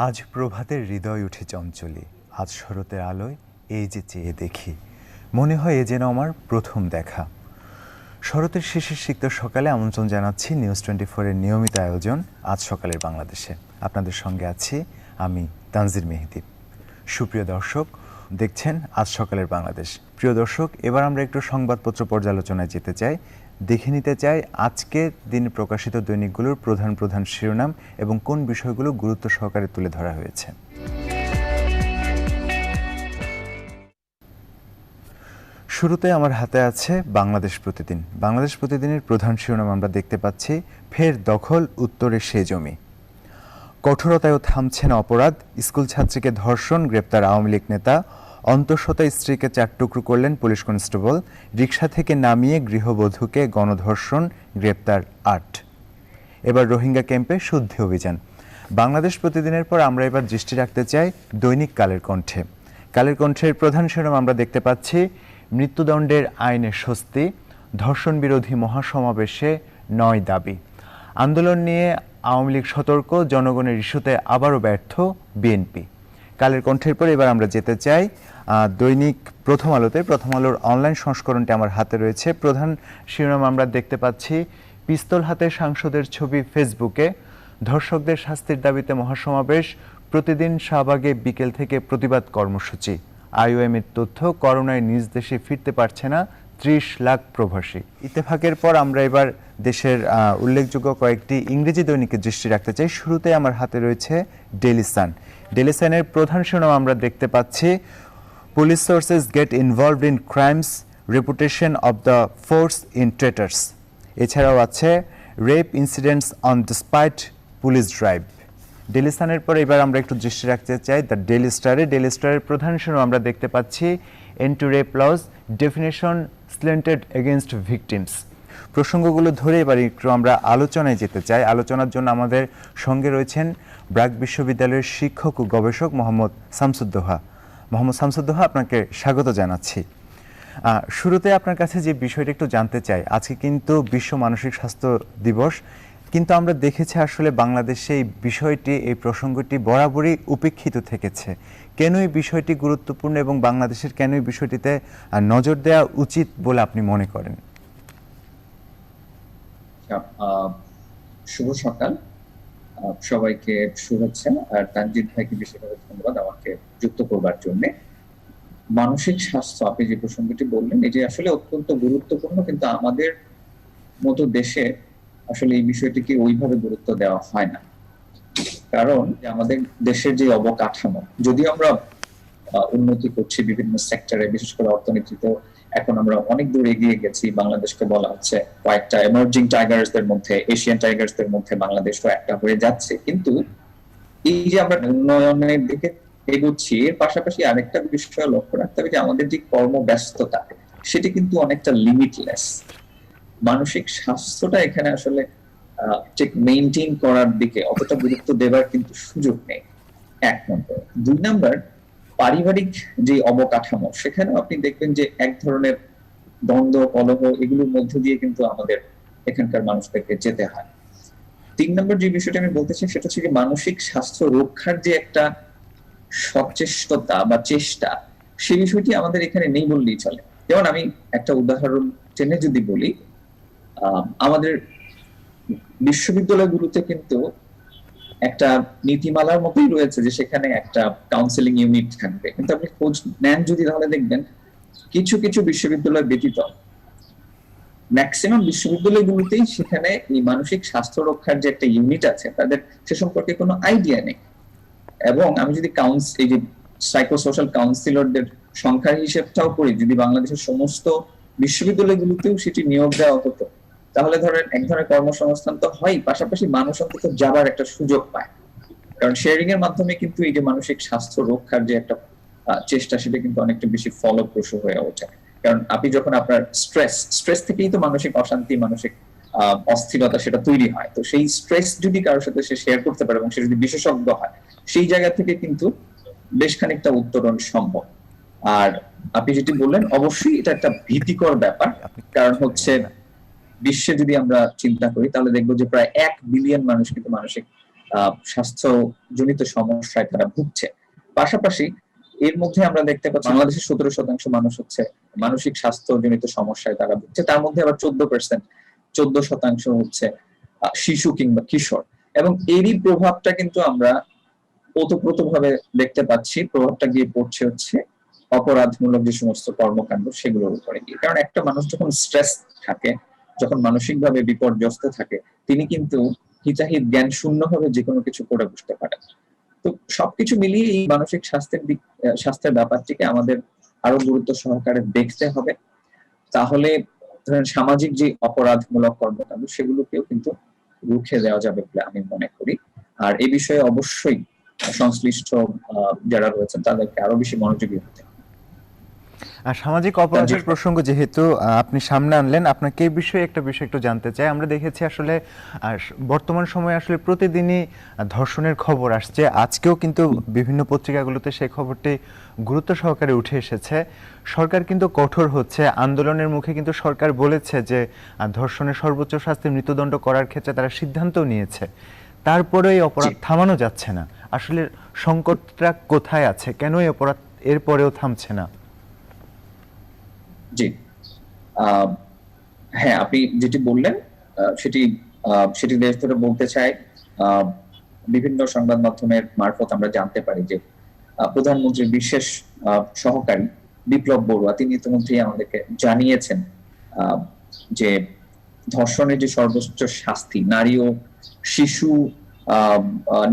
আজ প্রভাতের হৃদয় উঠে চঞ্চলে, আজ শরতের আলোয় এই যে চেয়ে দেখি, মনে হয় এ যেন আমার প্রথম দেখা। শরতের শেষের সিক্ত সকালে আমন্ত্রণ জানাচ্ছি নিউজ 24-এর নিয়মিত আয়োজন আজ সকালের বাংলাদেশে। আপনাদের সঙ্গে আছি আমি তানজির মেহেদি। সুপ্রিয় দর্শক, দেখছেন আজ সকালের বাংলাদেশ। প্রিয় দর্শক, এবার আমরা একটু সংবাদপত্র পর্যালোচনায় যেতে চাই, দেখে নিতে চাই আজকের দিনে প্রকাশিত দৈনিকগুলোর প্রধান প্রধান শিরোনাম এবং কোন বিষয়গুলো গুরুত্ব সহকারে তুলে ধরা হয়েছে। শুরুতে আমার হাতে আছে বাংলাদেশ প্রতিদিন। বাংলাদেশ প্রতিদিনের প্রধান শিরোনাম আমরা দেখতে পাচ্ছি, ফের দখল উত্তরে সে জমি। কঠোরতায়ও থামছে না অপরাধ, স্কুল ছাত্রীকে ধর্ষণ, গ্রেপ্তার আওয়ামী লীগ নেতা। অন্তঃসত্ত্বা স্ত্রীকে 4 টুকরো করলেন পুলিশ কনস্টেবল। রিকশা থেকে নামিয়ে গৃহবধূকে গণধর্ষণ, গ্রেপ্তার 8। এবার রোহিঙ্গা ক্যাম্পে শুদ্ধি অভিযান। বাংলাদেশ প্রতিদিনের পর আমরা এবার দৃষ্টি রাখতে চাই দৈনিক কালের কণ্ঠে। কালের কণ্ঠের প্রধান শিরোনাম আমরা দেখতে পাচ্ছি, মৃত্যুদণ্ডের আইনে স্বস্তি, ধর্ষণ বিরোধী মহাসমাবেশে 9 দাবি। আন্দোলন নিয়ে আওয়ামী লীগ সতর্ক, জনগণের ইস্যুতে আবারও ব্যর্থ বিএনপি। কালের কণ্ঠের পর এবার আমরা যেতে চাই দৈনিক প্রথম আলোতে। প্রথম আলোর অনলাইন সংস্করণটি আমার হাতে রয়েছে। প্রধান শিরোনাম আমরা দেখতে পাচ্ছি, পিস্তল হাতে সাংসদের ছবি ফেসবুকে। ধর্ষকদের শাস্তির দাবিতে মহাসমাবেশ, প্রতিদিন শাহবাগে বিকেল থেকে প্রতিবাদ কর্মসূচি। আইওএমের তথ্য, করোনায় নিজ দেশে ফিরতে পারছে না 30 লাখ প্রবাসী। ইত্তেফাকের পর আমরা এবার দেশের উল্লেখযোগ্য কয়েকটি ইংরেজি দৈনিকে দৃষ্টি রাখতে চাই। শুরুতে আমার হাতে রয়েছে ডেইলি সান। ডেইলি সানের প্রধান শিরোনাম আমরা দেখতে পাচ্ছি, police sources get involved in crimes, reputation of the force in tatters. এছাড়াও আছে rape incidents on despite police drive. Daily সানের পরে এবার আমরা একটু দৃষ্টি রাখতে চাই দ্য ডেইলি স্টারে। ডেইলি স্টারের প্রধান শিরোনাম আমরা দেখতে পাচ্ছি, end to rape laws, definition slanted against victims. প্রসঙ্গগুলো ধরে এবার একটু আমরা আলোচনায় যেতে চাই। আলোচনার জন্য আমাদের সঙ্গে রয়েছেন ব্র্যাক বিশ্ববিদ্যালয়ের শিক্ষক ও গবেষক মোহাম্মদ শামসুদ্দোহা। মোহাম্মদ শামসুদ্দোহা, আপনাকে স্বাগত জানাচ্ছি। শুরুতে আপনার কাছে যে বিষয়টা একটু জানতে চাই, আজকে কিন্তু বিশ্ব মানসিক স্বাস্থ্য দিবস, কিন্তু আমরা দেখেছি আসলে বাংলাদেশে এই বিষয়টি, এই প্রসঙ্গটি বরাবরই উপেক্ষিত থেকেছে। কেন এই বিষয়টি গুরুত্বপূর্ণ এবং বাংলাদেশের কেন এই বিষয়টিতে নজর দেওয়া উচিত বলে আপনি মনে করেন? শুভ সকাল, সবাইকে শুভেচ্ছা। আর তানজিদ ভাইকে বিশেষভাবে ধন্যবাদ আমাকে যুক্ত করবার জন্য। মানসিক স্বাস্থ্য, আপনি যে প্রসঙ্গটি বললেন, এটি আসলে অত্যন্ত গুরুত্বপূর্ণ, কিন্তু আমাদের মতো দেশে আসলে এই বিষয়টিকে ওইভাবে গুরুত্ব দেওয়া হয় না। কারণ আমাদের দেশের যে অবকাঠামো, যদিও আমরা উন্নতি করছি বিভিন্ন সেক্টরে, বিশেষ করে অর্থনীতিতে এখন আমরা অনেক দূর এগিয়ে গেছি। বাংলাদেশকে বলা হচ্ছে কয়েকটা এমার্জিং টাইগার্সদের মধ্যে, এশিয়ান টাইগার্সদের মধ্যে বাংলাদেশও একটা হয়ে যাচ্ছে। কিন্তু এই যে আমরা উন্নয়নের দিকে এগোচ্ছি, এর পাশাপাশি আরেকটা বিষয় লক্ষ্য রাখতে হবে যে আমাদের যে কর্মব্যস্ততা, সেটি কিন্তু অনেকটা লিমিটলেস। মানসিক স্বাস্থ্যটা এখানে আসলে ঠিক মেইনটেইন করার দিকে অতটা গুরুত্ব দেবার কিন্তু সুযোগ নেই, 1 নম্বর। 2 নম্বর, পারিবারিক যে অবকাঠামো, সেখানে আপনি দেখবেন যে এক ধরনের দ্বন্দ্ব, কলহ, এগুলোর মধ্য দিয়ে কিন্তু আমাদের এখানকার মানুষদেরকে যেতে হয়। 3 নম্বর যে বিষয়টা আমি বলতে চাই, সেটা হচ্ছে যে মানসিক স্বাস্থ্য রক্ষার যে একটা সচেষ্টতা বা চেষ্টা, সেই বিষয়টি আমাদের এখানে নেই বললেই চলে। যেমন আমি একটা উদাহরণ টেনে যদি বলি, আমাদের বিশ্ববিদ্যালয়গুলোতে কিন্তু একটা নীতিমালার মতোই রয়েছে যে সেখানে একটা কাউন্সেলিং ইউনিট থাকবে, কিন্তু আপনি খোঁজ নেন যদি, তাহলে দেখবেন কিছু কিছু বিশ্ববিদ্যালয় ব্যতীত ম্যাক্সিমাম বিশ্ববিদ্যালয়গুলোতেই সেখানে এই মানসিক স্বাস্থ্য রক্ষার যে একটা ইউনিট আছে, তাদের সে সম্পর্কে কোনো আইডিয়া নেই। এবং আমি যদি এই যে সাইকোসোশ্যাল কাউন্সিলরদের সংখ্যার হিসেবটাও করি, যদি বাংলাদেশের সমস্ত বিশ্ববিদ্যালয়গুলোতেও সেটি নিয়োগ দেওয়া হতো, তাহলে ধরেন এক ধরনের কর্মসংস্থান তো হয়, পাশাপাশি মানুষ অন্তত যাবার একটা সুযোগ পায়। কারণ শেয়ারিং এর মাধ্যমে কিন্তু এই যে মানসিক স্বাস্থ্য রক্ষার যে একটা চেষ্টা, সেটা কিন্তু অনেকটা বেশি ফলপ্রসূ হয়ে ওঠে। কারণ আপনি যখন আপনার স্ট্রেস থেকেই তো মানসিক অশান্তি, মানসিক অস্থিরতা সেটা তৈরি হয়। তো সেই স্ট্রেস যদি কারোর সাথে সে শেয়ার করতে পারে এবং সে যদি বিশেষজ্ঞ হয়, সেই জায়গা থেকে কিন্তু বেশ খানিকটা উত্তরণ সম্ভব। আর আপনি যেটি বললেন, অবশ্যই এটা একটা ভীতিকর ব্যাপার। কারণ বিশ্বে যদি আমরা চিন্তা করি, তাহলে দেখবো যে প্রায় 1 বিলিয়ন মানুষ কিন্তু মানসিক স্বাস্থ্যজনিত সমস্যায় তারা ভুগছে। পাশাপাশি এর মধ্যে আমরা দেখতে পাচ্ছি বাংলাদেশের 17% মানুষ হচ্ছে মানসিক স্বাস্থ্যজনিত সমস্যায় তারা ভুগছে। তার মধ্যে আবার 14% হচ্ছে শিশু কিংবা কিশোর। এবং এরই প্রভাবটা কিন্তু আমরা ওতপ্রোতভাবে দেখতে পাচ্ছি। প্রভাবটা গিয়ে পড়ছে হচ্ছে অপরাধমূলক যে সমস্ত কর্মকাণ্ড সেগুলোর উপরে গিয়ে। কারণ একটা মানুষ যখন স্ট্রেস থাকে, যখন মানসিকভাবে বিপর্যস্ত থাকে, তিনি কিন্তু হিতাহিত জ্ঞান শূন্যভাবে যেকোনো কিছু করে বসতে পারেন। তো সবকিছু মিলিয়ে এই মানসিক স্বাস্থ্যের ব্যাপারটিকে আমাদের আরো গুরুত্ব সহকারে দেখতে হবে। তাহলে ধরেন সামাজিক যে অপরাধমূলক কর্মকাণ্ড সেগুলোকেও কিন্তু রুখে দেওয়া যাবে বলে আমি মনে করি। আর এই বিষয়ে অবশ্যই সংশ্লিষ্ট যারা রয়েছেন তাদেরকে আরো বেশি মনোযোগী হতে হবে। আর সামাজিক অপরাধের প্রসঙ্গ যেহেতু আপনি সামনে আনলেন, আপনাকে এই বিষয়ে একটা বিষয় একটু জানতে চাই। আমরা দেখেছি আসলে বর্তমান সময়ে আসলে প্রতিদিনই ধর্ষণের খবর আসছে। আজকেও কিন্তু বিভিন্ন পত্রিকাগুলোতে সেই খবরটি গুরুত্ব সহকারে উঠে এসেছে। সরকার কিন্তু কঠোর হচ্ছে। আন্দোলনের মুখে কিন্তু সরকার বলেছে যে ধর্ষণের সর্বোচ্চ শাস্তি মৃত্যুদণ্ড করার ক্ষেত্রে তারা সিদ্ধান্ত নিয়েছে। তারপরে এই অপরাধ থামানো যাচ্ছে না। আসলে সংকটটা কোথায় আছে? কেন এই অপরাধ এরপরেও থামছে না? জি, হ্যাঁ, আপনি যেটি বললেন সেটি দেশ ধরে বলতে চাই। বিভিন্ন সংবাদ মাধ্যমের মারফত আমরা জানতে পারি যে প্রধানমন্ত্রীর বিশেষ সহকারী বিপ্লব বড়ুয়া তিনি ইতিমধ্যেই আমাদেরকে জানিয়েছেন যে ধর্ষণের যে সর্বোচ্চ শাস্তি নারী ও শিশু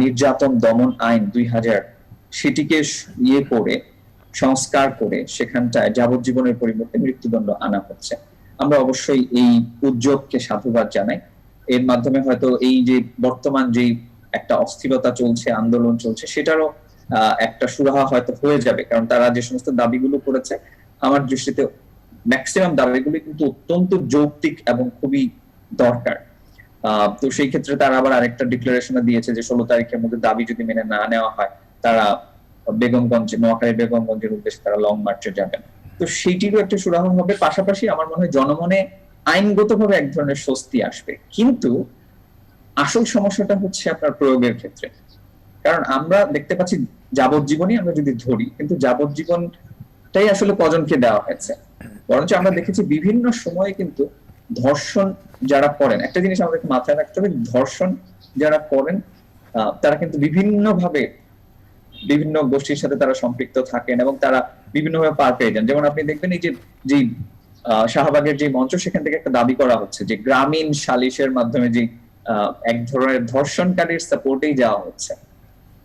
নির্যাতন দমন আইন 2000 সেটিকে করে সংস্কার করে সেখানটায় যাবজ্জীবনের পরিবর্তে মৃত্যুদণ্ড আনা হচ্ছে। আমরা অবশ্যই এই উদ্যোগকে সাধুবাদ জানাই। এর মাধ্যমে হয়তো এই যে বর্তমান যে একটা অস্থিরতা চলছে, আন্দোলন চলছে, সেটারও একটা সুরাহা হয়তো হয়ে যাবে। কারণ তারা যে সমস্ত দাবিগুলো করেছে আমার দৃষ্টিতে ম্যাক্সিমাম দাবিগুলো কিন্তু অত্যন্ত যৌক্তিক এবং খুবই দরকার। তো সেই ক্ষেত্রে তারা আবার আরেকটা ডিক্লারেশন দিয়েছে যে 16 তারিখের মধ্যে দাবি যদি মেনে না নেওয়া হয় তারা নোয়াখালী বেগমগঞ্জের উদ্দেশ্যে তারা লং মার্চে যাবেন। তো সেইটিরও একটা সুরাহা হবে। পাশাপাশি আমার মনে হয় জনমনে আইনগতভাবে এক ধরনের স্বস্তি আসবে। কিন্তু আসল সমস্যাটা হচ্ছে আপনার প্রয়োগের ক্ষেত্রে। কারণ আমরা দেখতে পাচ্ছি যাবজ্জীবনই আমরা যদি ধরি, কিন্তু যাবজ্জীবনটাই আসলে কজনকে দেওয়া হয়েছে। বরঞ্চ আমরা দেখেছি বিভিন্ন সময়ে কিন্তু ধর্ষণ যারা করেন, একটা জিনিস আমাদেরকে মাথায় রাখতে হবে, ধর্ষণ যারা করেন তারা কিন্তু বিভিন্নভাবে বিভিন্ন গোষ্ঠীর সাথে তারা সম্পৃক্ত থাকেন এবং তারা বিভিন্নভাবে পার পেয়ে যান। যেমন আপনি দেখবেন এই যে শাহবাগের যে মঞ্চ, সেখান থেকে একটা দাবি করা হচ্ছে যে গ্রামীণ সালিশের মাধ্যমে যে এক ধরনের ধর্ষণকারীর সাপোর্টেই যাওয়া হচ্ছে।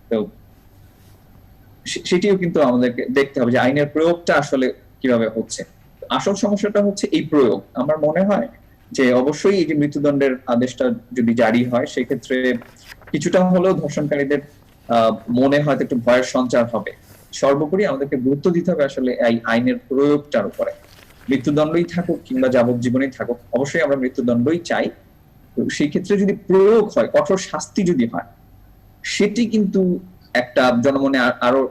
তো সেটিও কিন্তু আমাদেরকে দেখতে হবে যে আইনের প্রয়োগটা আসলে কিভাবে হচ্ছে। আসল সমস্যাটা হচ্ছে এই প্রয়োগ। আমার মনে হয় যে অবশ্যই এই যে মৃত্যুদণ্ডের আদেশটা যদি জারি হয় সেক্ষেত্রে কিছুটা হলেও ধর্ষণকারীদের মনে হয়তো একটু ভয়ের সঞ্চার হবে। সর্বোপরি আমাদেরকে গুরুত্ব দিতে হবে আসলে এই আইনের প্রয়োগটার উপরে। মৃত্যুদণ্ডই থাকুক কিংবা যাবজ্জীবনই থাকুক, অবশ্যই আমরা মৃত্যুদণ্ডই চাই। তো সেই ক্ষেত্রে যদি প্রয়োগ হয়, কঠোর শাস্তি যদি হয়, সেটি কিন্তু একটা জনমনে আরো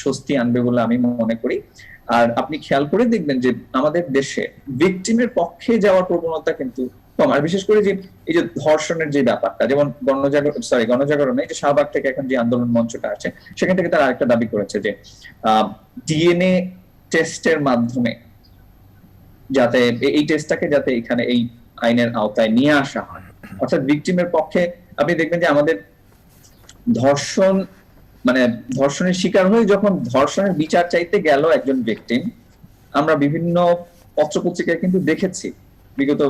স্বস্তি আনবে বলে আমি মনে করি। আর আপনি খেয়াল করে দেখবেন যে আমাদের দেশে ভিকটিমের পক্ষে যাওয়ার প্রবণতা কিন্তু কম। আর বিশেষ করে যে এই যে ধর্ষণের যে ব্যাপারটা, যেমন গণজাগরণে যে শাহবাগ থেকে এখন যে আন্দোলন মঞ্চটা আছে, সেখান থেকে তারা আরেকটা দাবি করেছে যে ডিএনএ টেস্টের মাধ্যমে যাতে এই টেস্টটাকে যাতে এখানে এই আইনের আওতায় নিয়ে আসা হয়। অর্থাৎ ভিকটিমের পক্ষে আপনি দেখবেন যে আমাদের ধর্ষণের শিকার হয়ে যখন ধর্ষণের বিচার চাইতে গেল একজন ভিকটিম, আমরা বিভিন্ন পত্রপত্রিকায় কিন্তু দেখেছি বিগত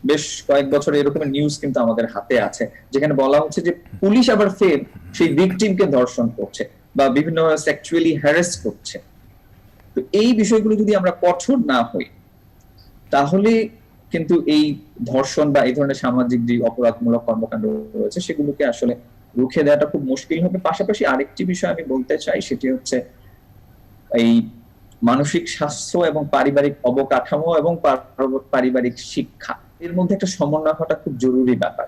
বেশ কয়েক বছর এরকম নিউজ কিন্তু আমাদের হাতে আছে, যেখানে বলা হচ্ছে যে পুলিশ আবার ফের সেই ভিকটিমকে ধর্ষণ করছে বা বিভিন্ন সেক্সুয়ালি হ্যারাস করছে। তো এই বিষয়গুলো যদি আমরা কঠোর না হই তাহলে কিন্তু এই ধর্ষণ বা এই ধরনের সামাজিক যে অপরাধমূলক কর্মকাণ্ড রয়েছে সেগুলোকে আসলে রুখে দেওয়াটা খুব মুশকিল হবে। পাশাপাশি আরেকটি বিষয় আমি বলতে চাই, সেটি হচ্ছে এই মানসিক স্বাস্থ্য এবং পারিবারিক অবকাঠামো এবং পারিবারিক শিক্ষা, এর মধ্যে একটা সমন্বয় হওয়াটা খুব জরুরি ব্যাপার।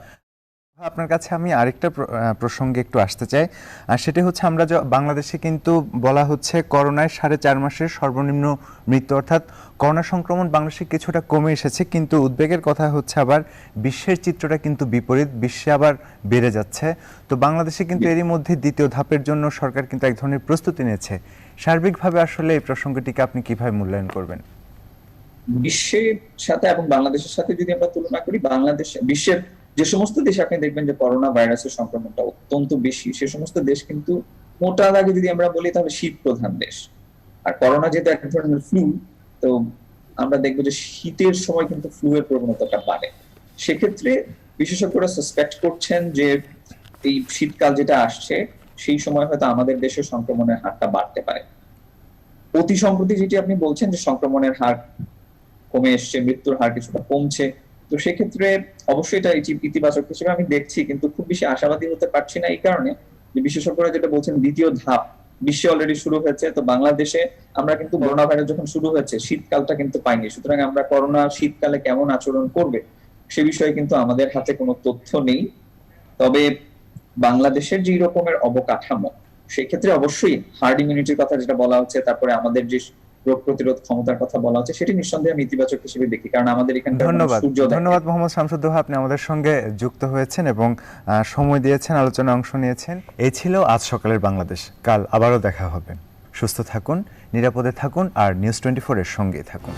আপনার কাছে আমি আরেকটা প্রসঙ্গে একটু আসতে চাই, আর সেটা হচ্ছে আমরা বাংলাদেশে কিন্তু বলা হচ্ছে করোনায় 4.5 মাসের সর্বনিম্ন মৃত্যু, অর্থাৎ করোনা সংক্রমণ বাংলাদেশে কিছুটা কমে এসেছে, কিন্তু উদ্বেগের কথা হচ্ছে আবার বিশ্বের চিত্রটা কিন্তু বিপরীত, বিশ্বে আবার বেড়ে যাচ্ছে। তো বাংলাদেশে কিন্তু এরই মধ্যে দ্বিতীয় ধাপের জন্য সরকার কিন্তু এক ধরনের প্রস্তুতি নিয়েছে। সার্বিকভাবে আসলে এই প্রসঙ্গটিকে আপনি কিভাবে মূল্যায়ন করবেন? বিশ্বের সাথে এবং বাংলাদেশের সাথে যদি আমরা তুলনা করি, বিশ্বের যে সমস্ত দেশে আপনি দেখবেন যে করোনা ভাইরাসের সংক্রমণটা অত্যন্ত বেশি, সে সমস্ত দেশ কিন্তু মোটা দাগে যদি আমরা বলি তাহলে শীত প্রধান দেশ। আর করোনা যেহেতু এক ধরনের ফ্লু, তো আমরা দেখবো যে শীতের সময় কিন্তু ফ্লু এর প্রবণতাটা বাড়ে। সেক্ষেত্রে বিশেষজ্ঞরা সাসপেক্ট করছেন যে এই শীতকাল যেটা আসছে সেই সময় হয়তো আমাদের দেশে সংক্রমণের হারটা বাড়তে পারে। অতি সম্প্রতি যেটি আপনি বলছেন যে সংক্রমণের হার কমে এসছে, মৃত্যুর হার কিছুটা কমছে, তো সেক্ষেত্রে অবশ্যই এটা ইতিবাচক হিসেবে আমি দেখছি, কিন্তু খুব বেশি আশাবাদী হতে পারছি না এই কারণে যে বিশেষজ্ঞরা যেটা বলছেন দ্বিতীয় ধাপ বিশ্বে অলরেডি শুরু হয়েছে। তো বাংলাদেশে আমরা কিন্তু করোনা ভাইরাস যখন শুরু হয়েছে শীতকালটা কিন্তু পাইনি, সুতরাং আমরা করোনা শীতকালে কেমন আচরণ করবে সে বিষয়ে কিন্তু আমাদের হাতে কোনো তথ্য নেই। তবে বাংলাদেশের যে রকমের অবকাঠামো, সেক্ষেত্রে অবশ্যই হার্ড ইমিউনিটির কথা যেটা বলা হচ্ছে, তারপরে আমাদের যে রোগ প্রতিরোধ ক্ষমতার কথা বলা হচ্ছে, সেটি নিঃসন্দেহে আমি ইতিবাচক হিসেবে দেখি, কারণ আমাদের এখানে ধন্যবাদ মোহাম্মদ শামসুদ্দোহা, আপনি আমাদের সঙ্গে যুক্ত হয়েছেন এবং সময় দিয়েছেন, আলোচনায় অংশ নিয়েছেন। এই ছিল আজ সকালের বাংলাদেশ। কাল আবারও দেখা হবে। সুস্থ থাকুন, নিরাপদে থাকুন, আর নিউজ 24 এর সঙ্গেই থাকুন।